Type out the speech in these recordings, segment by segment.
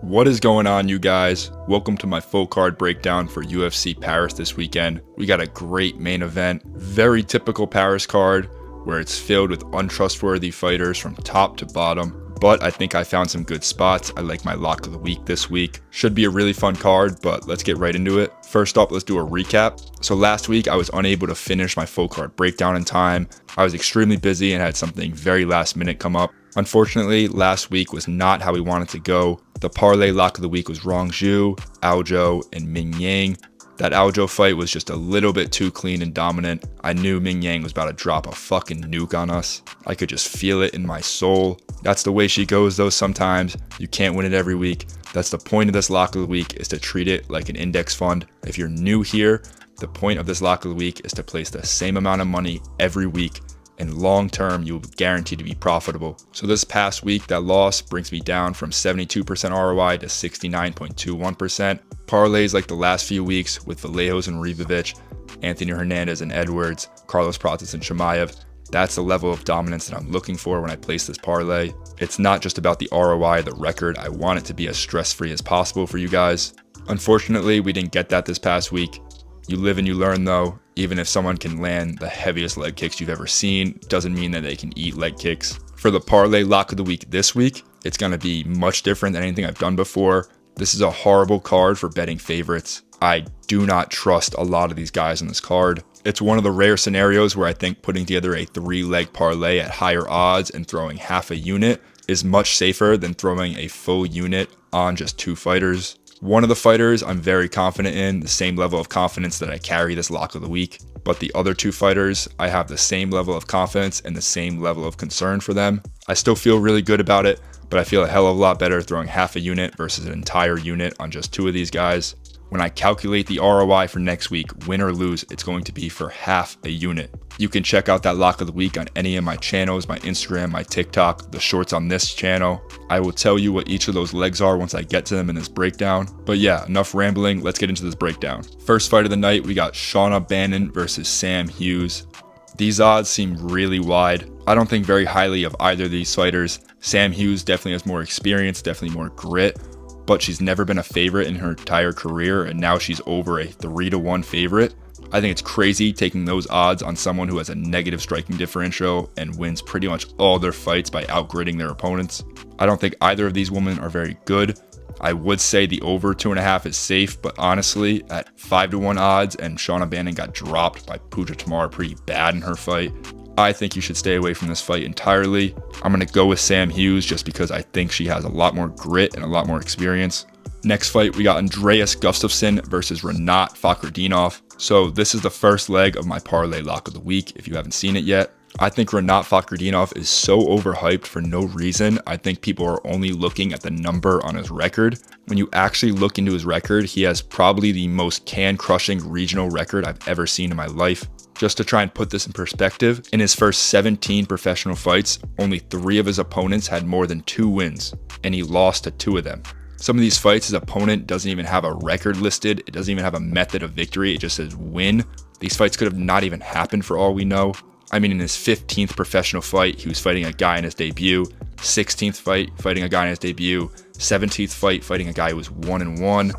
What is going on, you guys? Welcome to my full card breakdown for UFC Paris this weekend. We got a great main event, very typical Paris card where it's filled with untrustworthy fighters from top to bottom, but I think I found some good spots. I like my lock of the week this week. Should be a really fun card, but let's get right into it. First up, let's do a recap. So last week I was unable to finish my full card breakdown in time. I was extremely busy and had something very last minute come up. Unfortunately, last week was not how we wanted to go. The parlay lock of the week was Rong Zhu, Aljo, and Ming Yang. That Aljo fight was just a little bit too clean and dominant. I knew Ming Yang was about to drop a fucking nuke on us. I could just feel it in my soul. That's the way she goes though sometimes. You can't win it every week. That's the point of this lock of the week, is to treat it like an index fund. If you're new here, the point of this lock of the week is to place the same amount of money every week. And long term, you'll be guaranteed to be profitable. So this past week, that loss brings me down from 72% ROI to 69.21%. Parlays like the last few weeks with Vallejos and Ribovic, Anthony Hernandez and Edwards, Carlos Prates and Chimaev. That's the level of dominance that I'm looking for when I place this parlay. It's not just about the ROI, the record. I want it to be as stress-free as possible for you guys. Unfortunately, we didn't get that this past week. You live and you learn though. Even if someone can land the heaviest leg kicks you've ever seen, doesn't mean that they can eat leg kicks. For the parlay lock of the week this week, it's going to be much different than anything I've done before. This is a horrible card for betting favorites. I do not trust a lot of these guys on this card. It's one of the rare scenarios where I think putting together a 3-leg parlay at higher odds and throwing half a unit is much safer than throwing a full unit on just 2 fighters. One of the fighters I'm very confident in, the same level of confidence that I carry this lock of the week. But the other 2 fighters, I have the same level of confidence and the same level of concern for them. I still feel really good about it, but I feel a hell of a lot better throwing half a unit versus an entire unit on just 2 of these guys. When I calculate the ROI for next week, win or lose, it's going to be for half a unit. You can check out that lock of the week on any of my channels, my Instagram, my TikTok, the shorts on this channel. I will tell you what each of those legs are once I get to them in this breakdown. But yeah, enough rambling, let's get into this breakdown. First fight of the night, we got Shauna Bannon versus Sam Hughes. These odds seem really wide. I don't think very highly of either of these fighters. Sam Hughes definitely has more experience, definitely more grit, but she's never been a favorite in her entire career, and now she's over a 3-1 favorite. I think it's crazy taking those odds on someone who has a negative striking differential and wins pretty much all their fights by outgritting their opponents. I don't think either of these women are very good. I would say the over 2.5 is safe, but honestly, at 5-1 odds, and Shauna Bannon got dropped by Pooja Tamar pretty bad in her fight, I think you should stay away from this fight entirely. I'm going to go with Sam Hughes just because I think she has a lot more grit and a lot more experience. Next fight, we got Andreas Gustafsson versus Renat Fakhretdinov. So this is the first leg of my parlay lock of the week if you haven't seen it yet. I think Renat Fakhretdinov is so overhyped for no reason. I think people are only looking at the number on his record. When you actually look into his record, he has probably the most can-crushing regional record I've ever seen in my life. Just to try and put this in perspective, in his first 17 professional fights, only 3 of his opponents had more than 2 wins, and he lost to 2 of them. Some of these fights, his opponent doesn't even have a record listed. It doesn't even have a method of victory. It just says win. These fights could have not even happened for all we know. I mean, in his 15th professional fight, he was fighting a guy in his debut. 16th fight, fighting a guy in his debut. 17th fight, fighting a guy who was 1-1.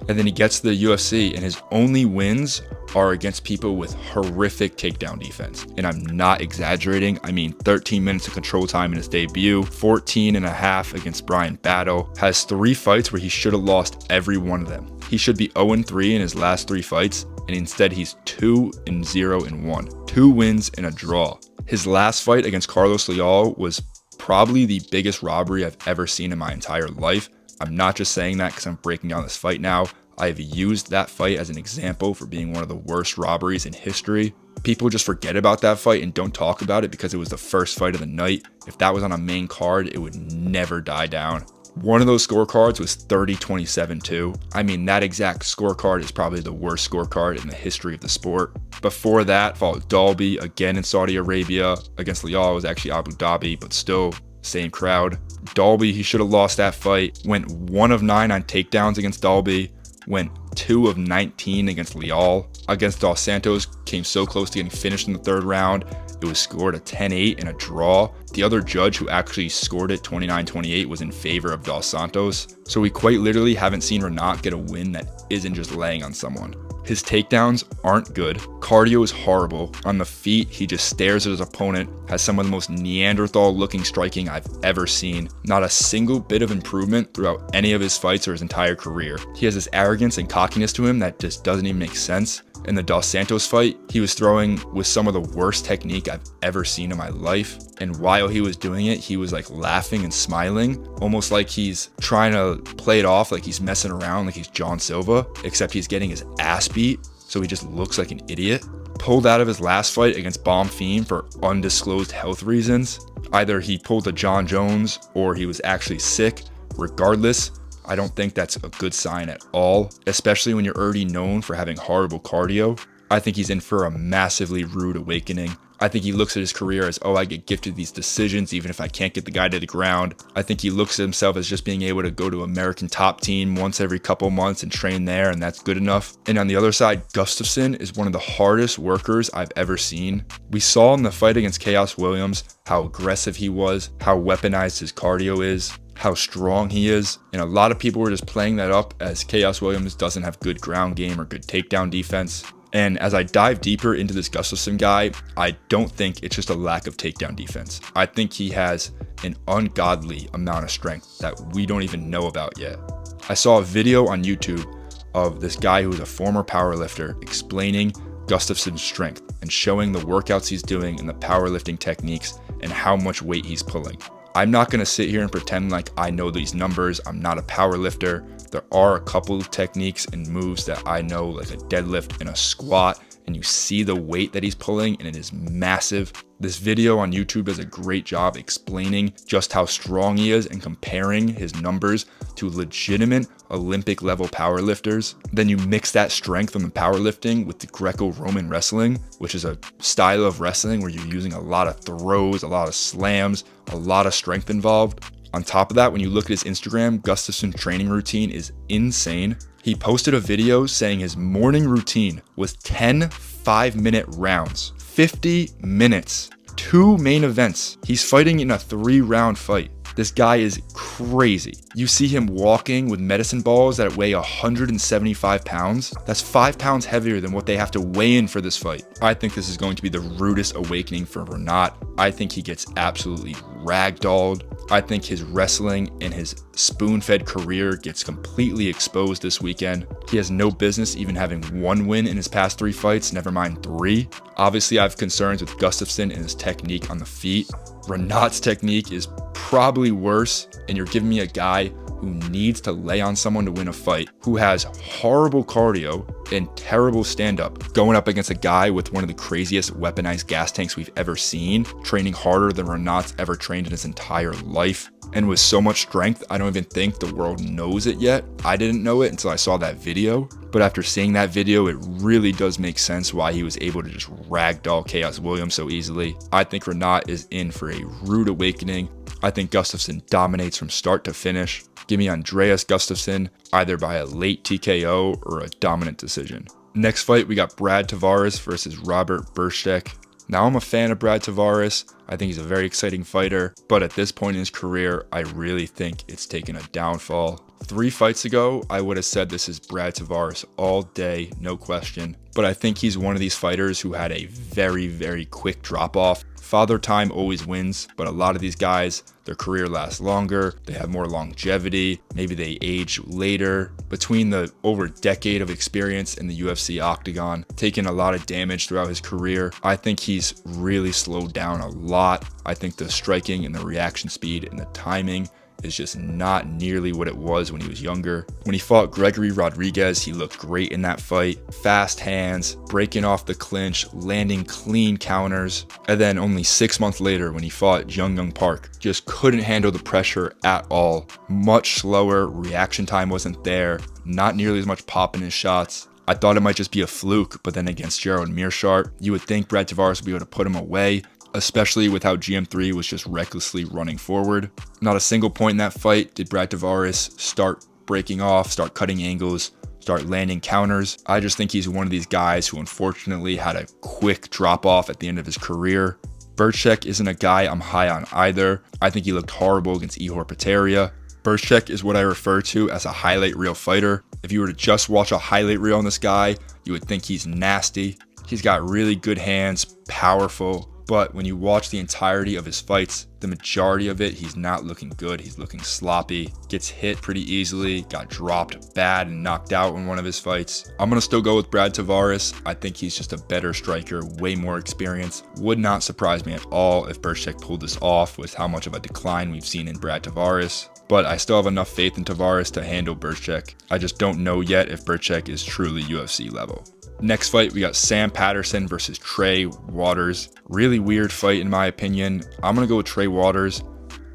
And then he gets to the UFC, and his only wins are against people with horrific takedown defense. And I'm not exaggerating. I mean, 13 minutes of control time in his debut, 14.5 against Brian Battle, has 3 fights where he should have lost every one of them. He should be 0-3 in his last 3 fights, and instead he's 2-0-1. 2 wins and a draw. His last fight against Carlos Leal was probably the biggest robbery I've ever seen in my entire life. I'm not just saying that because I'm breaking down this fight now. I have used that fight as an example for being one of the worst robberies in history. People just forget about that fight and don't talk about it because it was the first fight of the night. If that was on a main card, it would never die down. One of those scorecards was 30-27 too. I mean, that exact scorecard is probably the worst scorecard in the history of the sport. Before that, fought Dalby again in Saudi Arabia. Against Leal, it was actually Abu Dhabi, but still same crowd. Dalby, he should have lost that fight. Went 1 of 9 on takedowns against Dalby. Went 2 of 19 against Leal. Against Dos Santos, came so close to getting finished in the 3rd round. It was scored a 10-8 and a draw. The other judge who actually scored it 29-28 was in favor of Dos Santos. So we quite literally haven't seen Renat get a win that isn't just laying on someone. His takedowns aren't good. Cardio is horrible. On the feet, he just stares at his opponent, has some of the most Neanderthal looking striking I've ever seen. Not a single bit of improvement throughout any of his fights or his entire career. He has this arrogance and cockiness to him that just doesn't even make sense. In the Dos Santos fight, he was throwing with some of the worst technique I've ever seen in my life. And while he was doing it, he was like laughing and smiling, almost like he's trying to play it off like he's messing around, like he's John Silva, except he's getting his ass beat, so he just looks like an idiot. Pulled out of his last fight against Bonfim for undisclosed health reasons. Either he pulled a John Jones or he was actually sick. Regardless, I don't think that's a good sign at all, especially when you're already known for having horrible cardio. I think he's in for a massively rude awakening. I think he looks at his career as, oh, I get gifted these decisions even if I can't get the guy to the ground. I think he looks at himself as just being able to go to American Top Team once every couple months and train there, and that's good enough. And on the other side, Gustafsson is one of the hardest workers I've ever seen. We saw in the fight against Chaos Williams how aggressive he was, how weaponized his cardio is, how strong he is, and a lot of people were just playing that up as Chaos Williams doesn't have good ground game or good takedown defense. And as I dive deeper into this Gustafsson guy, I don't think it's just a lack of takedown defense. I think he has an ungodly amount of strength that we don't even know about yet. I saw a video on YouTube of this guy who is a former powerlifter explaining Gustafsson's strength and showing the workouts he's doing and the powerlifting techniques and how much weight he's pulling. I'm not going to sit here and pretend like I know these numbers. I'm not a power lifter. There are a couple of techniques and moves that I know, like a deadlift and a squat, and you see the weight that he's pulling and it is massive. This video on YouTube does a great job explaining just how strong he is and comparing his numbers to legitimate Olympic level powerlifters. Then you mix that strength from the powerlifting with the Greco-Roman wrestling, which is a style of wrestling where you're using a lot of throws, a lot of slams, a lot of strength involved. On top of that, when you look at his Instagram, Gustafsson's training routine is insane. He posted a video saying his morning routine was 10 5-minute rounds, 50 minutes, 2 main events. He's fighting in a 3-round fight. This guy is crazy. You see him walking with medicine balls that weigh 175 pounds. That's 5 pounds heavier than what they have to weigh in for this fight. I think this is going to be the rudest awakening for Renat. I think he gets absolutely ragdolled. I think his wrestling and his spoon-fed career gets completely exposed this weekend. He has no business even having 1 win in his past 3 fights, never mind 3. Obviously, I have concerns with Gustafsson and his technique on the feet. Renat's technique is probably worse, and you're giving me a guy who needs to lay on someone to win a fight, who has horrible cardio and terrible stand-up, going up against a guy with one of the craziest weaponized gas tanks we've ever seen, training harder than Renat's ever trained in his entire life, and with so much strength, I don't even think the world knows it yet. I didn't know it until I saw that video, but after seeing that video, it really does make sense why he was able to just ragdoll Chaos Williams so easily. I think Renat is in for a rude awakening. I think Gustafsson dominates from start to finish. Give me Andreas Gustafsson either by a late TKO or a dominant decision. Next fight, we got Brad Tavares versus Robert Burchtek. Now, I'm a fan of Brad Tavares. I think he's a very exciting fighter, but at this point in his career, I really think it's taken a downfall. 3 fights ago, I would have said this is Brad Tavares all day, no question. But I think he's one of these fighters who had a very, very quick drop-off. Father Time always wins, but a lot of these guys, their career lasts longer, they have more longevity, maybe they age later. Between the over decade of experience in the UFC octagon, taking a lot of damage throughout his career, I think he's really slowed down a lot. I think the striking and the reaction speed and the timing is just not nearly what it was when he was younger. When he fought Gregory Rodriguez, he looked great in that fight. Fast hands, breaking off the clinch, landing clean counters. And then only 6 months later when he fought Young Park, just couldn't handle the pressure at all. Much slower, reaction time wasn't there, not nearly as much pop in his shots. I thought it might just be a fluke, but then against Gerald Meerschaert, you would think Brad Tavares would be able to put him away, especially with how GM3 was just recklessly running forward. Not a single point in that fight did Brad Tavares start breaking off, start cutting angles, start landing counters. I just think he's one of these guys who unfortunately had a quick drop off at the end of his career. Berchek isn't a guy I'm high on either. I think he looked horrible against Ihor Potieria. Berchek is what I refer to as a highlight reel fighter. If you were to just watch a highlight reel on this guy, you would think he's nasty. He's got really good hands, powerful, but when you watch the entirety of his fights, the majority of it, he's not looking good. He's looking sloppy, gets hit pretty easily, got dropped bad and knocked out in one of his fights. I'm going to still go with Brad Tavares. I think he's just a better striker, way more experience. Would not surprise me at all if Berchek pulled this off with how much of a decline we've seen in Brad Tavares. But I still have enough faith in Tavares to handle Berchek. I just don't know yet if Berchek is truly UFC level. Next fight, we got Sam Patterson versus Trey Waters. Really weird fight in my opinion. I'm going to go with Trey Waters.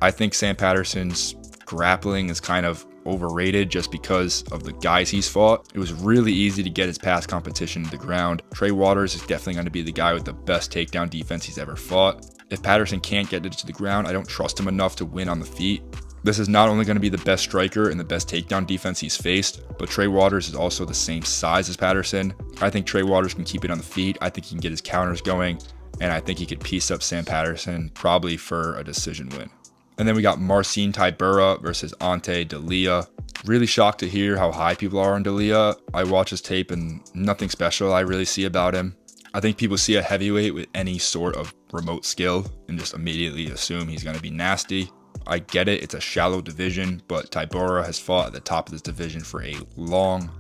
I think Sam Patterson's grappling is kind of overrated just because of the guys he's fought. It was really easy to get his past competition to the ground. Trey Waters is definitely going to be the guy with the best takedown defense he's ever fought. If Patterson can't get it to the ground, I don't trust him enough to win on the feet. This is not only going to be the best striker and the best takedown defense he's faced, but Trey Waters is also the same size as Patterson. I think Trey Waters can keep it on the feet. I think he can get his counters going, and I think he could piece up Sam Patterson probably for a decision win. And then we got Marcin Tybura versus Ante D'Elia. Really shocked to hear how high people are on D'Elia. I watch his tape and nothing special I really see about him. I think people see a heavyweight with any sort of remote skill and just immediately assume he's going to be nasty. I get it, it's a shallow division, but Tybura has fought at the top of this division for a long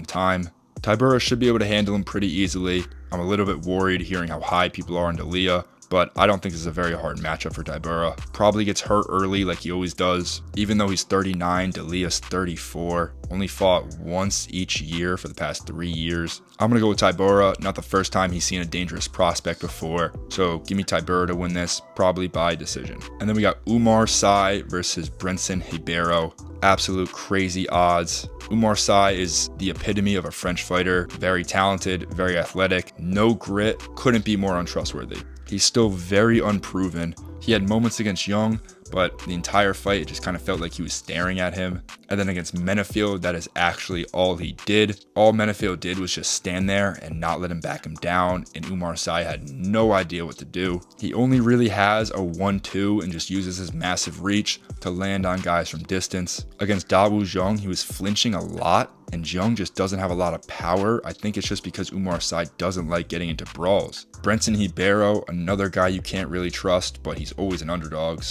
time. Tybura should be able to handle him pretty easily. I'm a little bit worried hearing how high people are on D'Elia, but I don't think this is a very hard matchup for Tybura. Probably gets hurt early like he always does. Even though he's 39, D'Elia's 34. Only fought once each year for the past 3 years. I'm going to go with Tybura. Not the first time he's seen a dangerous prospect before. So give me Tybura to win this, probably by decision. And then we got Umar Sy versus Brenson Ribeiro. Absolute crazy odds. Umar Sy is the epitome of a French fighter. Very talented, very athletic, no grit, couldn't be more untrustworthy. He's still very unproven. He had moments against Young, but the entire fight, it just kind of felt like he was staring at him. And then against Menefield, that is actually all he did. All Menefield did was just stand there and not let him back him down, and Umar Sy had no idea what to do. He only really has a 1-2 and just uses his massive reach to land on guys from distance. Against Dawu Zhang, he was flinching a lot, and Zhang just doesn't have a lot of power. I think it's just because Umar Sy doesn't like getting into brawls. Brenson Ribeiro, another guy you can't really trust, but he's always an underdog,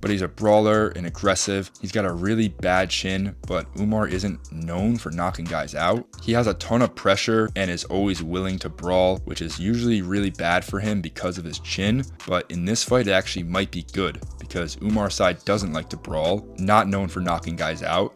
but he's a brawler and aggressive. He's got a really bad chin, but Umar isn't known for knocking guys out. He has a ton of pressure and is always willing to brawl, which is usually really bad for him because of his chin, but in this fight it actually might be good because Umar Sy doesn't like to brawl, not known for knocking guys out.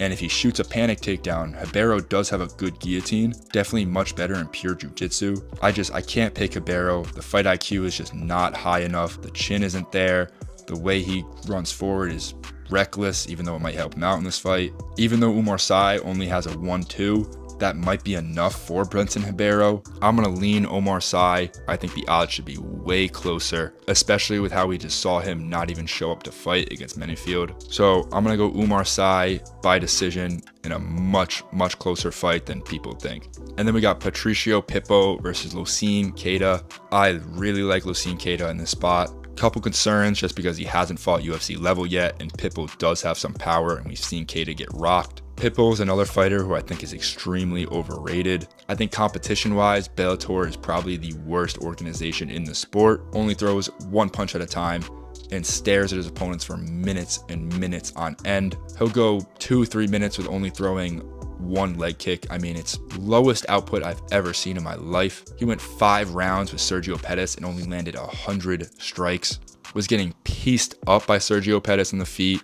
And if he shoots a panic takedown, Ribeiro does have a good guillotine, definitely much better in pure jiu-jitsu. I can't pick Ribeiro. The fight IQ is just not high enough. The chin isn't there. The way he runs forward is reckless, even though it might help him out in this fight. Even though Umar Sy only has a 1-2, that might be enough for Brenson Ribeiro. I'm going to lean Umar Sy. I think the odds should be way closer, especially with how we just saw him not even show up to fight against Menefield. So I'm going to go Umar Sy by decision in a much closer fight than people think. And then we got Patricio Pitbull versus Losine Keita. I really like Losine Keita in this spot. Couple concerns just because he hasn't fought UFC level yet, and Pitbull does have some power, and we've seen Keita get rocked. Pitbull is another fighter who I think is extremely overrated. I think competition-wise, Bellator is probably the worst organization in the sport. Only throws one punch at a time and stares at his opponents for minutes and minutes on end. He'll go 2-3 minutes with only throwing one leg kick. I mean, it's lowest output I've ever seen in my life. He went 5 rounds with Sergio Pettis and only landed 100 strikes. Was getting pieced up by Sergio Pettis in the feet.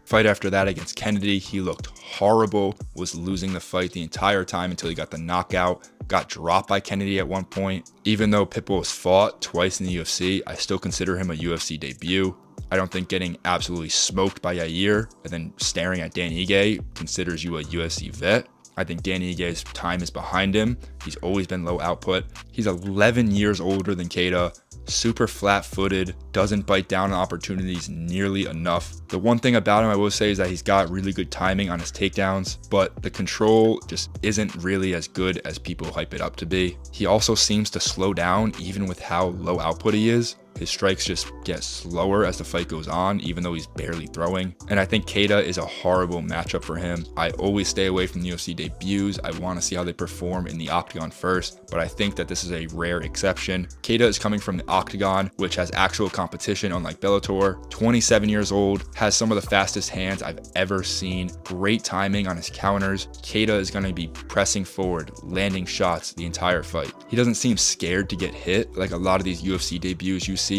Fight after that against Kennedy, he looked horrible, was losing the fight the entire time until he got the knockout, got dropped by Kennedy at one point. Even though Pitbull has fought twice in the UFC, I still consider him a UFC debut. I don't think getting absolutely smoked by Yair and then staring at Dan Ige considers you a UFC vet. I think Dan Ige's time is behind him. He's always been low output. He's 11 years older than Keita. Super flat-footed, doesn't bite down on opportunities nearly enough. The one thing about him I will say is that he's got really good timing on his takedowns, but the control just isn't really as good as people hype it up to be. He also seems to slow down even with how low output he is. His strikes just get slower as the fight goes on, even though he's barely throwing. And I think Keita is a horrible matchup for him. I always stay away from the UFC debuts. I want to see how they perform in the octagon first, but I think that this is a rare exception. Keita is coming from the octagon, which has actual competition unlike Bellator. 27 years old, has some of the fastest hands I've ever seen. Great timing on his counters. Keita is going to be pressing forward, landing shots the entire fight. He doesn't seem scared to get hit like a lot of these UFC debuts you see.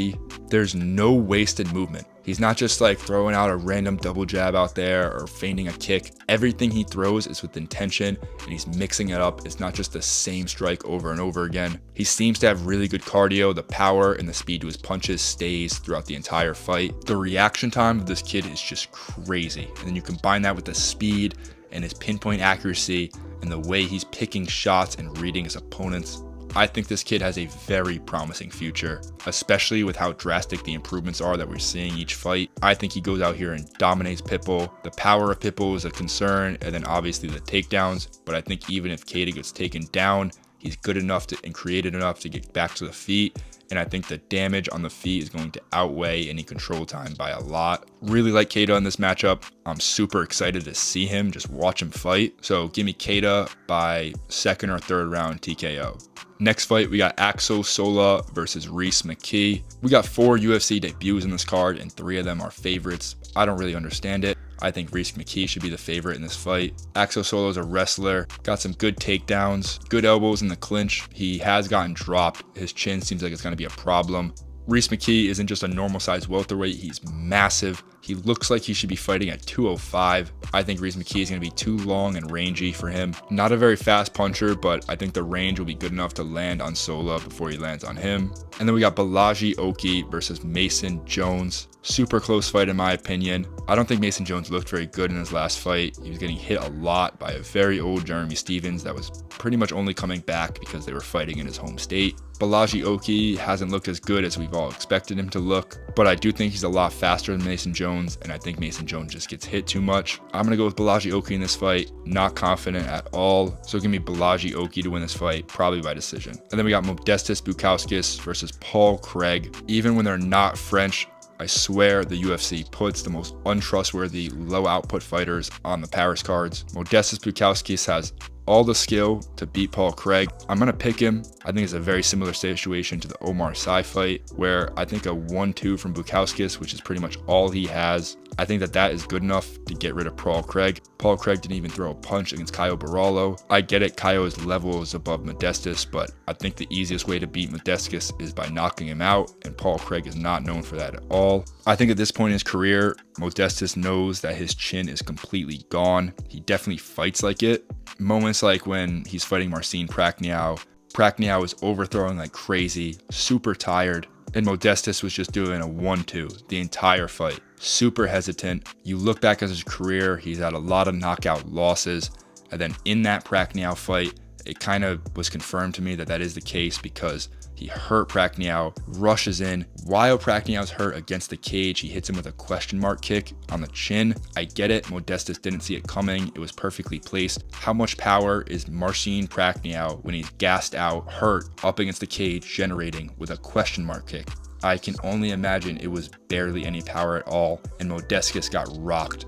There's no wasted movement. He's not just like throwing out a random double jab out there or feigning a kick. Everything he throws is with intention and he's mixing it up. It's not just the same strike over and over again. He seems to have really good cardio. The power and the speed to his punches stays throughout the entire fight. The reaction time of this kid is just crazy. And then you combine that with the speed and his pinpoint accuracy and the way he's picking shots and reading his opponents. I think this kid has a very promising future, especially with how drastic the improvements are that we're seeing each fight. I think he goes out here and dominates Pitbull. The power of Pitbull is a concern, and then obviously the takedowns, but I think even if Keita gets taken down, he's good enough and creative enough to get back to the feet. And I think the damage on the feet is going to outweigh any control time by a lot. Really like Keita in this matchup. I'm super excited to see him, just watch him fight. So give me Keita by second or third round TKO. Next fight, we got Axel Sola versus Rhys McKee. We got 4 UFC debuts in this card, and 3 of them are favorites. I don't really understand it. I think Rhys McKee should be the favorite in this fight. Axel Sola is a wrestler, got some good takedowns, good elbows in the clinch. He has gotten dropped. His chin seems like it's going to be a problem. Rhys McKee isn't just a normal size welterweight, he's massive. He looks like he should be fighting at 205. I think Rhys McKee is going to be too long and rangy for him. Not a very fast puncher, but I think the range will be good enough to land on Sola before he lands on him. And then we got Balaji Oki versus Mason Jones. Super close fight in my opinion. I don't think Mason Jones looked very good in his last fight. He was getting hit a lot by a very old Jeremy Stephens that was pretty much only coming back because they were fighting in his home state. Balaji Oki hasn't looked as good as we've all expected him to look, but I do think he's a lot faster than Mason Jones, and I think Mason Jones just gets hit too much. I'm going to go with Balaji Oki in this fight. Not confident at all, so give me Balaji Oki to win this fight, probably by decision. And then we got Modestas Bukauskas versus Paul Craig. Even when they're not French, I swear the UFC puts the most untrustworthy, low output fighters on the Paris cards. Modestas Bukauskas has all the skill to beat Paul Craig. I'm going to pick him. I think it's a very similar situation to the Omar Sy fight, where I think a 1-2 from Bukauskas, which is pretty much all he has, I think that is good enough to get rid of Paul Craig. Paul Craig didn't even throw a punch against Caio Borralho. I get it, Caio's level is above Modestas, but I think the easiest way to beat Modestas is by knocking him out, and Paul Craig is not known for that at all. I think at this point in his career, Modestas knows that his chin is completely gone. He definitely fights like it. Moments like when he's fighting Marcin Prachnio. Prachnio is overthrowing like crazy, super tired, and Modestas was just doing a 1-2 the entire fight. Super hesitant. You look back at his career, he's had a lot of knockout losses, and then in that Prachnio fight, it kind of was confirmed to me that is the case because he hurt Prachnio, rushes in. While Prachnio's hurt against the cage, he hits him with a question mark kick on the chin. I get it, Modestas didn't see it coming. It was perfectly placed. How much power is Marcin Prachnio when he's gassed out, hurt, up against the cage, generating with a question mark kick? I can only imagine it was barely any power at all, and Modestas got rocked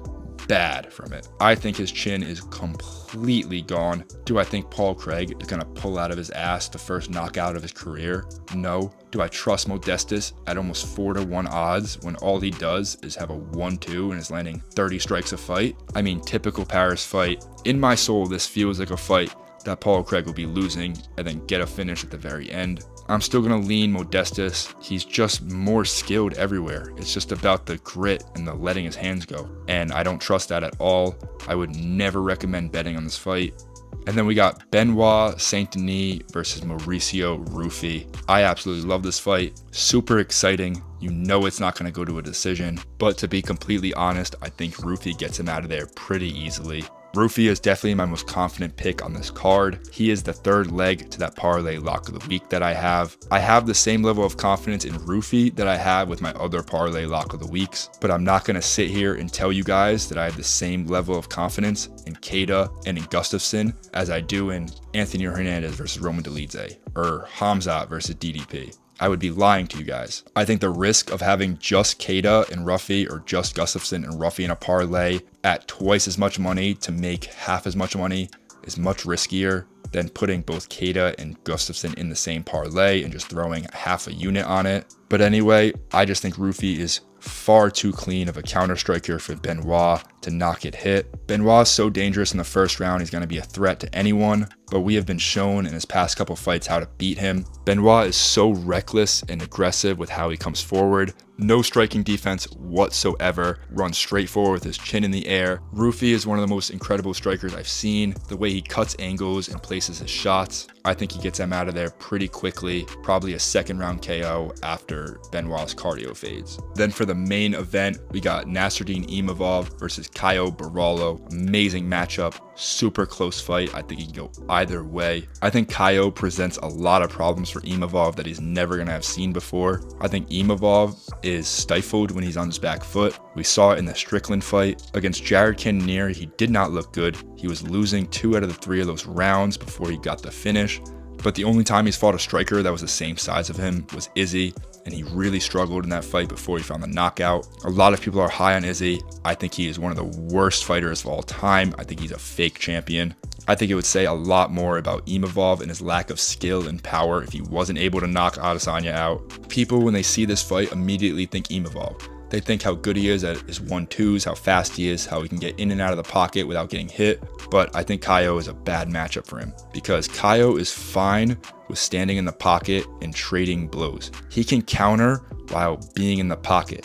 bad from it. I think his chin is completely gone. Do I think Paul Craig is going to pull out of his ass the first knockout of his career? No. Do I trust Modestas at almost 4-1 odds when all he does is have a 1-2 and is landing 30 strikes a fight? I mean, typical Paris fight. In my soul, this feels like a fight that Paul Craig will be losing and then get a finish at the very end. I'm still going to lean Modestas. He's just more skilled everywhere. It's just about the grit and the letting his hands go. And I don't trust that at all. I would never recommend betting on this fight. And then we got Benoit Saint-Denis versus Mauricio Rufy. I absolutely love this fight. Super exciting. You know it's not going to go to a decision. But to be completely honest, I think Rufy gets him out of there pretty easily. Rufy is definitely my most confident pick on this card. He is the third leg to that parlay lock of the week that I have. I have the same level of confidence in Rufy that I have with my other parlay lock of the weeks, but I'm not going to sit here and tell you guys that I have the same level of confidence in Keita and in Gustafsson as I do in Anthony Hernandez versus Roman Dolidze or Hamzat versus DDP. I would be lying to you guys. I think the risk of having just Keita and Ruffy or just Gustafsson and Ruffy in a parlay at twice as much money to make half as much money is much riskier than putting both Keita and Gustafsson in the same parlay and just throwing half a unit on it. But anyway, I just think Rufy is far too clean of a counter striker for Benoit to not get hit. Benoit is so dangerous in the first round, he's going to be a threat to anyone, but we have been shown in his past couple fights how to beat him. Benoit is so reckless and aggressive with how he comes forward. No striking defense whatsoever, runs straight forward with his chin in the air. Rufy is one of the most incredible strikers I've seen. The way he cuts angles and places his shots, I think he gets them out of there pretty quickly, probably a second round KO after Benoit's cardio fades. Then for the main event, we got Nasruddin Imavov versus Caio Borralho. Amazing matchup, super close fight. I think he can go either way. I think Caio presents a lot of problems for Imavov that he's never going to have seen before. I think Imavov is stifled when he's on his back foot. We saw it in the Strickland fight. Against Jared Cannonier, he did not look good. He was losing 2 out of the 3 of those rounds before he got the finish. But the only time he's fought a striker that was the same size of him was Izzy, and he really struggled in that fight before he found the knockout. A lot of people are high on Izzy. I think he is one of the worst fighters of all time. I think he's a fake champion. I think it would say a lot more about Imavov and his lack of skill and power if he wasn't able to knock Adesanya out. People, when they see this fight, immediately think Imavov. They think how good he is at his 1-2s, how fast he is, how he can get in and out of the pocket without getting hit. But I think Caio is a bad matchup for him because Caio is fine with standing in the pocket and trading blows. He can counter while being in the pocket.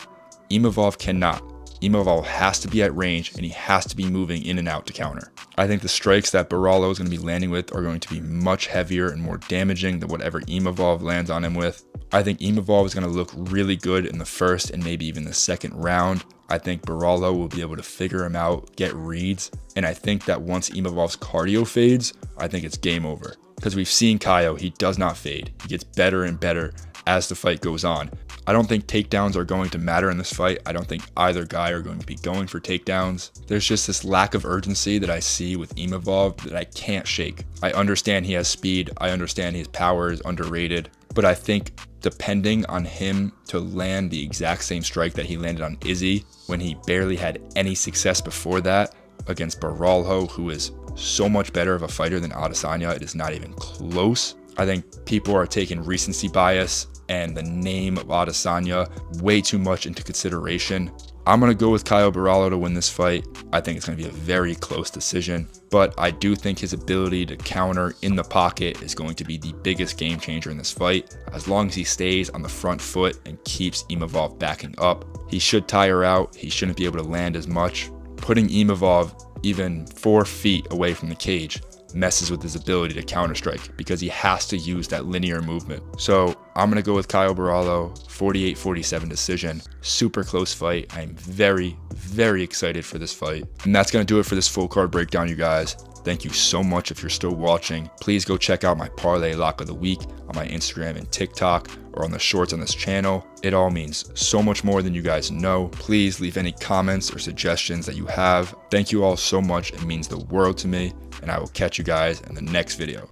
Imavov cannot. Imavov has to be at range and he has to be moving in and out to counter. I think the strikes that Borralho is going to be landing with are going to be much heavier and more damaging than whatever Imavov lands on him with. I think Imavov is going to look really good in the first and maybe even the second round. I think Borralho will be able to figure him out, get reads, and I think that once Imavov's cardio fades, I think it's game over. Because we've seen Caio, he does not fade. He gets better and better as the fight goes on. I don't think takedowns are going to matter in this fight. I don't think either guy are going to be going for takedowns. There's just this lack of urgency that I see with Imavov that I can't shake. I understand he has speed. I understand his power is underrated. But I think depending on him to land the exact same strike that he landed on Izzy when he barely had any success before that against Borralho, who is so much better of a fighter than Adesanya, it is not even close. I think people are taking recency bias and the name of Adesanya way too much into consideration. I'm going to go with Caio Borralho to win this fight. I think it's going to be a very close decision, but I do think his ability to counter in the pocket is going to be the biggest game changer in this fight. As long as he stays on the front foot and keeps Imavov backing up, he should tire out. He shouldn't be able to land as much. Putting Imavov even 4 feet away from the cage messes with his ability to counter strike because he has to use that linear movement. So I'm going to go with Caio Borralho, 48-47 decision. Super close fight. I'm very, very excited for this fight. And that's going to do it for this full card breakdown, you guys. Thank you so much if you're still watching. Please go check out my parlay lock of the week on my Instagram and TikTok or on the shorts on this channel. It all means so much more than you guys know. Please leave any comments or suggestions that you have. Thank you all so much. It means the world to me, and I will catch you guys in the next video.